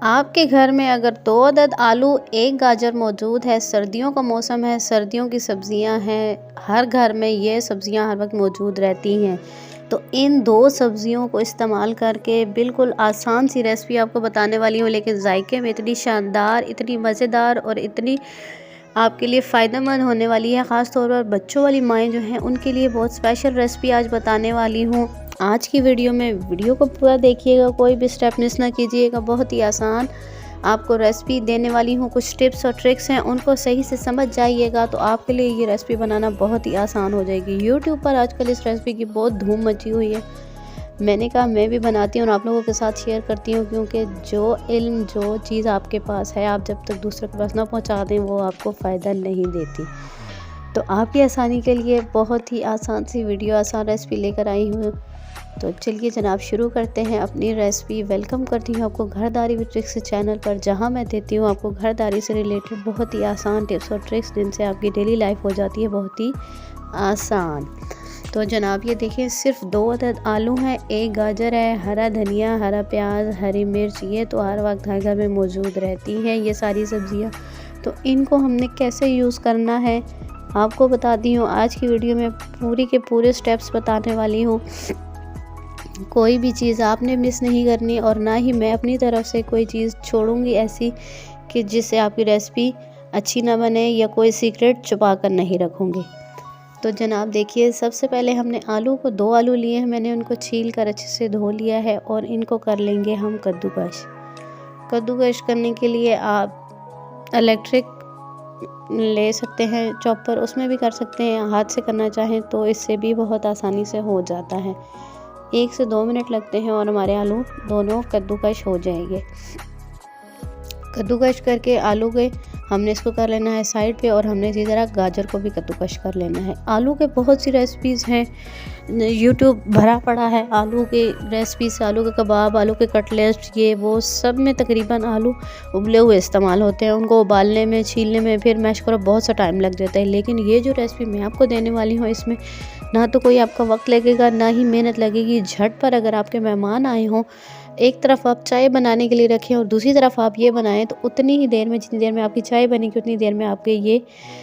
आपके घर में अगर 2 अदद आलू, 1 गाजर मौजूद है, सर्दियों का मौसम है, सर्दियों की सब्जियां हैं, हर घर में ये सब्जियां हर वक्त मौजूद रहती हैं। तो इन 2 सब्जियों को इस्तेमाल करके बिल्कुल आसान सी रेसिपी आपको बताने वाली हूँ, लेकिन जायके में इतनी शानदार, इतनी मज़ेदार और इतनी आपके लिए फ़ायदेमंद होने वाली है। ख़ास तौर पर बच्चों वाली माएँ जो हैं उनके लिए बहुत स्पेशल रेसिपी आज बताने वाली हूँ। आज की वीडियो में वीडियो को पूरा देखिएगा, कोई भी स्टेप मिस ना कीजिएगा। बहुत ही आसान आपको रेसिपी देने वाली हूँ, कुछ टिप्स और ट्रिक्स हैं, उनको सही से समझ जाइएगा तो आपके लिए ये रेसिपी बनाना बहुत ही आसान हो जाएगी। यूट्यूब पर आजकल इस रेसिपी की बहुत धूम मची हुई है। मैंने कहा मैं भी बनाती हूँ और आप लोगों के साथ शेयर करती हूँ, क्योंकि जो इल्म, जो चीज़ आपके पास है, आप जब तक दूसरों के पास ना पहुँचा दें वो आपको फ़ायदा नहीं देती। तो आपकी आसानी के लिए बहुत ही आसान सी वीडियो, आसान रेसिपी लेकर आई हूँ। तो चलिए जनाब शुरू करते हैं अपनी रेसिपी। वेलकम करती हूँ आपको घरदारी विद ट्रिक्स चैनल पर, जहाँ मैं देती हूँ आपको घरदारी से रिलेटेड बहुत ही आसान टिप्स और ट्रिक्स, जिनसे आपकी डेली लाइफ हो जाती है बहुत ही आसान। तो जनाब ये देखिए, सिर्फ 2 अदद आलू हैं, 1 गाजर है, हरा धनिया, हरा प्याज, हरी मिर्च, ये तो हर वक्त हर घर में मौजूद रहती हैं ये सारी सब्जियां। तो इनको हमने कैसे यूज़ करना है आपको बताती हूँ। आज की वीडियो में पूरी के पूरे स्टेप्स बताने वाली हूँ। कोई भी चीज़ आपने मिस नहीं करनी और ना ही मैं अपनी तरफ से कोई चीज़ छोड़ूंगी ऐसी कि जिससे आपकी रेसिपी अच्छी ना बने, या कोई सीक्रेट छुपा कर नहीं रखूँगी। तो जनाब देखिए, सबसे पहले हमने आलू को 2 आलू लिए हैं, मैंने उनको छील कर अच्छे से धो लिया है और इनको कर लेंगे हम कद्दूकश। कद्दूकश करने के लिए आप इलेक्ट्रिक ले सकते हैं, चॉपर, उसमें भी कर सकते हैं। हाथ से करना चाहें तो इससे भी बहुत आसानी से हो जाता है। 1 से 2 मिनट लगते हैं और हमारे आलू दोनों कद्दूकश हो जाएंगे। कद्दूकश करके आलू के हमने इसको कर लेना है साइड पे, और हमने इसी तरह गाजर को भी कद्दूकश कर लेना है। आलू के बहुत सी रेसिपीज़ हैं, यूट्यूब भरा पड़ा है आलू के रेसिपीज़, आलू के कबाब, आलू के कटलेट्स, ये वो सब में तकरीबन आलू उबले हुए इस्तेमाल होते हैं। उनको उबालने में, छीलने में, फिर मैश करो बहुत सा टाइम लग जाता है। लेकिन ये जो रेसिपी मैं आपको देने वाली हूँ, इसमें ना तो कोई आपका वक्त लगेगा, ना ही मेहनत लगेगी। झट पर अगर आपके मेहमान आए हों, एक तरफ आप चाय बनाने के लिए रखें और दूसरी तरफ आप ये बनाएं, तो उतनी ही देर में, जितनी देर में आपकी चाय बनेगी उतनी देर में आपके ये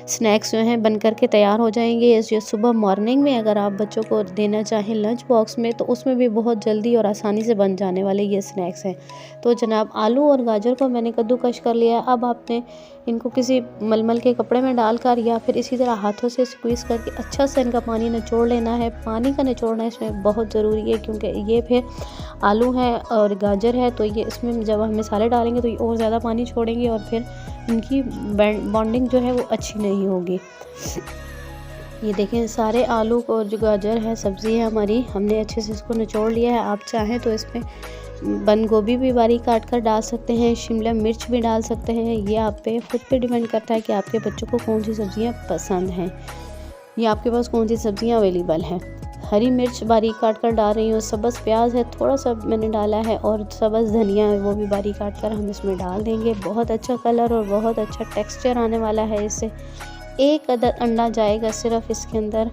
स्नैक्स जो हैं बन करके तैयार हो जाएंगे। ये सुबह मॉर्निंग में अगर आप बच्चों को देना चाहें लंच बॉक्स में, तो उसमें भी बहुत जल्दी और आसानी से बन जाने वाले ये स्नैक्स हैं। तो जनाब आलू और गाजर को मैंने कद्दूकश कर लिया। अब आपने इनको किसी मलमल के कपड़े में डालकर या फिर इसी तरह हाथों से स्क्वीज़ करके अच्छा से इनका पानी निचोड़ लेना है। पानी का निचोड़ना इसमें बहुत ज़रूरी है, क्योंकि ये फिर आलू है और गाजर है, तो ये इसमें जब हम मसाले डालेंगे तो ये और ज़्यादा पानी छोड़ेंगे और फिर इनकी बॉन्डिंग जो है वो अच्छी नहीं होगी। ये देखें, सारे आलू और जो गाजर है, सब्ज़ी है हमारी, हमने अच्छे से इसको निचोड़ लिया है। आप चाहें तो इसमें बंद गोभी भी बारीक काट कर डाल सकते हैं, शिमला मिर्च भी डाल सकते हैं। ये आप पे खुद पे डिपेंड करता है कि आपके बच्चों को कौन सी सब्ज़ियाँ पसंद हैं, या आपके पास कौन सी सब्ज़ियाँ अवेलेबल हैं। हरी मिर्च बारीक काट कर डाल रही हूँ, सब्ज़ प्याज है थोड़ा सा मैंने डाला है, और सब्ज़ धनिया है वो भी बारीक काट कर हम इसमें डाल देंगे। बहुत अच्छा कलर और बहुत अच्छा टेक्सचर आने वाला है इससे। 1 अदद अंडा जाएगा सिर्फ इसके अंदर।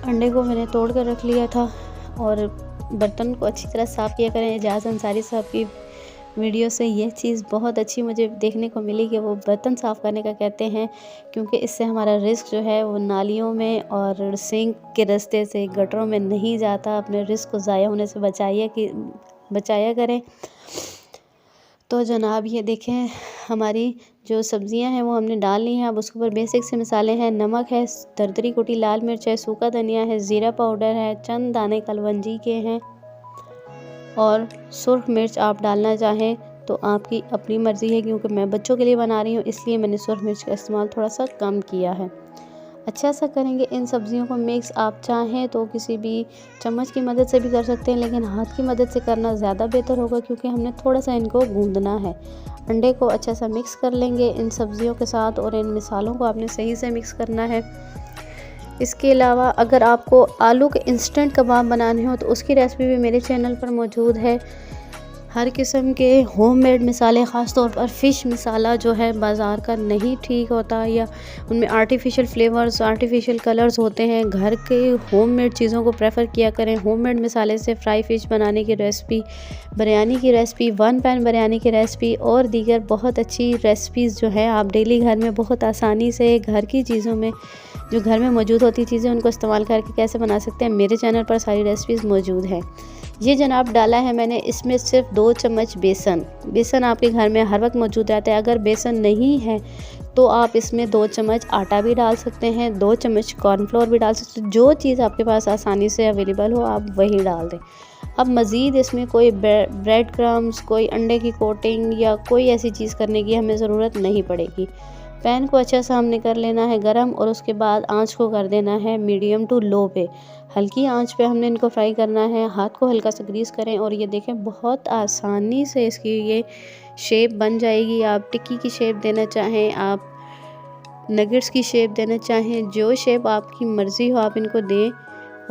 अंडे को मैंने तोड़ कर रख लिया था, और बर्तन को अच्छी तरह साफ़ किया करें। एजाज़ अंसारी साहब की वीडियो से ये चीज़ बहुत अच्छी मुझे देखने को मिली कि वो बर्तन साफ़ करने का कहते हैं, क्योंकि इससे हमारा रिस्क जो है वो नालियों में और सिंक के रास्ते से गटरों में नहीं जाता। अपने रिस्क को ज़ाया होने से बचाया करें। तो जनाब ये देखें, हमारी जो सब्ज़ियां हैं वो हमने डाल ली हैं। अब उसके ऊपर बेसिक से मसाले हैं, नमक है, दरदरी कुटी लाल मिर्च है, सूखा धनिया है, ज़ीरा पाउडर है, चंद दाने कलवंजी के हैं, और सुर्ख मिर्च आप डालना चाहें तो आपकी अपनी मर्ज़ी है, क्योंकि मैं बच्चों के लिए बना रही हूँ इसलिए मैंने सुर्ख मिर्च का इस्तेमाल थोड़ा सा कम किया है। अच्छा सा करेंगे इन सब्ज़ियों को मिक्स। आप चाहें तो किसी भी चम्मच की मदद से भी कर सकते हैं, लेकिन हाथ की मदद से करना ज़्यादा बेहतर होगा, क्योंकि हमने थोड़ा सा इनको गूंदना है। अंडे को अच्छा सा मिक्स कर लेंगे इन सब्ज़ियों के साथ, और इन मिसालों को आपने सही से मिक्स करना है। इसके अलावा अगर आपको आलू के इंस्टेंट कबाब बनाने हो तो उसकी रेसिपी भी मेरे चैनल पर मौजूद है। हर किस्म के होममेड मसाले, ख़ास तौर पर फ़िश मसाला जो है बाज़ार का नहीं ठीक होता, या उनमें आर्टिफिशियल फ्लेवर्स, आर्टिफिशियल कलर्स होते हैं। घर के होममेड चीज़ों को प्रेफर किया करें। होममेड मसाले से फ्राई फ़िश बनाने की रेसिपी, बिरयानी की रेसिपी, वन पैन बिरयानी की रेसिपी और दीगर बहुत अच्छी रेसिपीज़ जो है आप डेली घर में बहुत आसानी से घर की चीज़ों में, जो घर में मौजूद होती चीज़ें, उनको इस्तेमाल करके कैसे बना सकते हैं, मेरे चैनल पर सारी रेसिपीज़ मौजूद हैं। ये जनाब डाला है मैंने इसमें सिर्फ 2 चम्मच बेसन। बेसन आपके घर में हर वक्त मौजूद रहता है। अगर बेसन नहीं है तो आप इसमें 2 चम्मच आटा भी डाल सकते हैं, 2 चम्मच कॉर्नफ्लोर भी डाल सकते हैं। जो चीज़ आपके पास आसानी से अवेलेबल हो आप वही डाल दें। अब मज़ीद इसमें कोई ब्रेड क्रम्स, कोई अंडे की कोटिंग या कोई ऐसी चीज़ करने की हमें ज़रूरत नहीं पड़ेगी। पैन को अच्छा सा हमने कर लेना है गरम, और उसके बाद आंच को कर देना है मीडियम टू लो पे। हल्की आंच पे हमने इनको फ्राई करना है। हाथ को हल्का सा ग्रीस करें और ये देखें बहुत आसानी से इसकी ये शेप बन जाएगी। आप टिक्की की शेप देना चाहें, आप नगेट्स की शेप देना चाहें, जो शेप आपकी मर्ज़ी हो आप इनको दें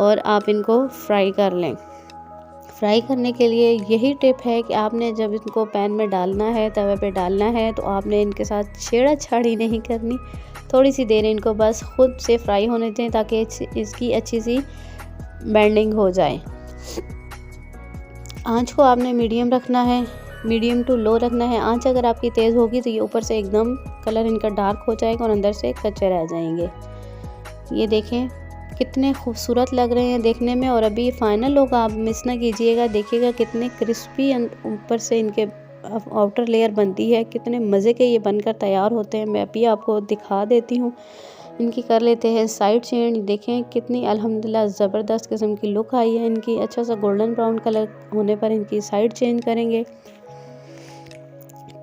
और आप इनको फ्राई कर लें। फ्राई करने के लिए यही टिप है कि आपने जब इनको पैन में डालना है, तवे पे डालना है, तो आपने इनके साथ छेड़ा-छाड़ी नहीं करनी। थोड़ी सी देर इनको बस खुद से फ्राई होने दें ताकि इसकी अच्छी सी बेंडिंग हो जाए। आंच को आपने मीडियम रखना है, मीडियम टू लो रखना है। आंच अगर आपकी तेज़ होगी तो ये ऊपर से एकदम कलर इनका डार्क हो जाएगा और अंदर से कच्चे रह जाएंगे। ये देखें कितने खूबसूरत लग रहे हैं देखने में। और अभी फाइनल लुक आप मिस ना कीजिएगा, देखिएगा कितने क्रिस्पी ऊपर से इनके आउटर लेयर बनती है, कितने मज़े के ये बनकर तैयार होते हैं। मैं अभी आपको दिखा देती हूँ। इनकी कर लेते हैं साइड चेंज। देखें कितनी अल्हम्दुलिल्लाह ज़बरदस्त किस्म की लुक आई है इनकी। अच्छा सा गोल्डन ब्राउन कलर होने पर इनकी साइड चेंज करेंगे।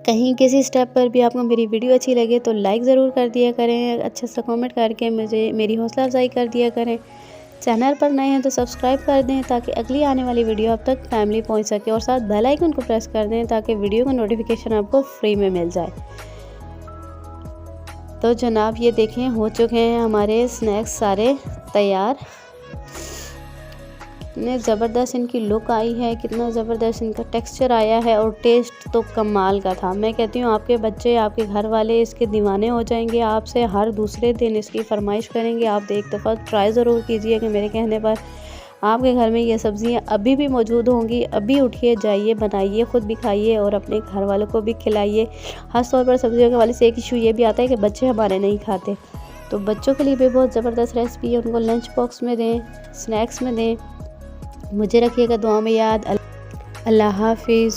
कहीं किसी स्टेप पर भी आपको मेरी वीडियो अच्छी लगे तो लाइक ज़रूर कर दिया करें, अच्छा सा कमेंट करके मुझे मेरी हौसला अफजाई कर दिया करें। चैनल पर नए हैं तो सब्सक्राइब कर दें ताकि अगली आने वाली वीडियो आप तक टाइमली पहुंच सके, और साथ बेल आइकन को प्रेस कर दें ताकि वीडियो का नोटिफिकेशन आपको फ्री में मिल जाए। तो जनाब ये देखें हो चुके हैं हमारे स्नैक्स सारे तैयार। कितने ज़बरदस्त इनकी लुक आई है, कितना ज़बरदस्त इनका टेक्सचर आया है, और टेस्ट तो कमाल का था। मैं कहती हूँ आपके बच्चे, आपके घर वाले इसके दीवाने हो जाएंगे, आपसे हर दूसरे दिन इसकी फरमाइश करेंगे। आप एक दफ़ा ट्राई ज़रूर कीजिए कि मेरे कहने पर आपके घर में ये सब्ज़ियाँ अभी भी मौजूद होंगी। अभी उठिए, जाइए, बनाइए, ख़ुद भी खाइए और अपने घर वालों को भी खिलाइए। ख़ास तौर पर सब्ज़ियों के वाले से एक इशू ये भी आता है कि बच्चे हमारे नहीं खाते, तो बच्चों के लिए भी बहुत ज़बरदस्त रेसिपी है। उनको लंच बॉक्स में दें, स्नैक्स में दें। मुझे रखिएगा दुआ में याद। अल्लाह हाफिज़।